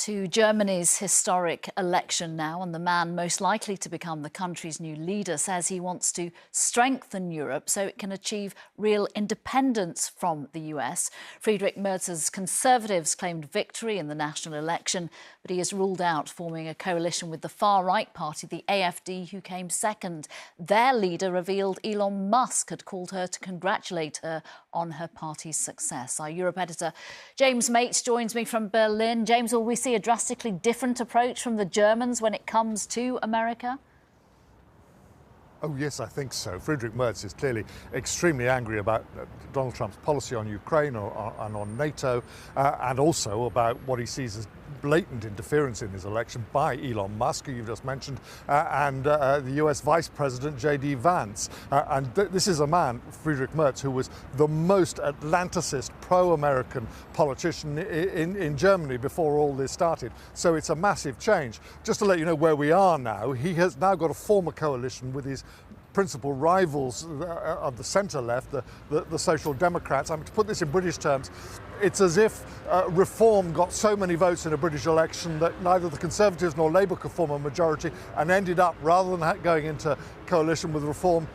To Germany's historic election now, and the man most likely to become the country's new leader says he wants to strengthen Europe so it can achieve real independence from the US. Friedrich Merz's Conservatives claimed victory in the national election, but he has ruled out forming a coalition with the far-right party, the AfD, who came second. Their leader revealed Elon Musk had called her to congratulate her on her party's success. Our Europe editor James Mates joins me from Berlin. James, will we see a drastically different approach from the Germans when it comes to America? Oh, yes, I think so. Friedrich Merz is clearly extremely angry about Donald Trump's policy on Ukraine and on NATO, and also about what he sees as blatant interference in his election by Elon Musk, who you've just mentioned, and the US Vice President J.D. Vance. This is a man, Friedrich Merz, who was the most Atlanticist, pro-American politician in Germany before all this started. So it's a massive change. Just to let you know where we are now, he has now got to form a coalition with his principal rivals of the centre-left, the Social Democrats. I mean, to put this in British terms, it's as if Reform got so many votes in a British election that neither the Conservatives nor Labour could form a majority, and ended up, rather than going into coalition with Reform,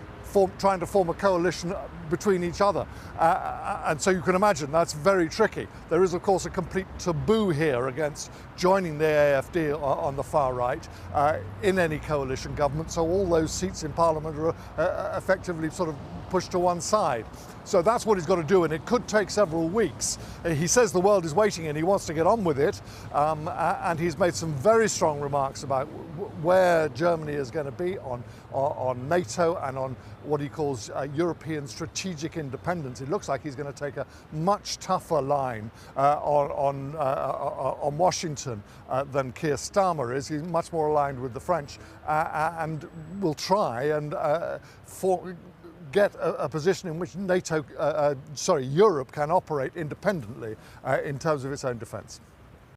trying to form a coalition between each other. And so you can imagine that's very tricky. There is, of course, a complete taboo here against joining the AfD on the far right in any coalition government. So all those seats in Parliament are effectively sort of pushed to one side. So that's what he's got to do, and it could take several weeks. He says the world is waiting and he wants to get on with it, and he's made some very strong remarks about where Germany is going to be on NATO and on what he calls European strategic independence. It looks like he's going to take a much tougher line on Washington than Keir Starmer is. He's much more aligned with the French, and will try and get a position in which Europe can operate independently in terms of its own defence.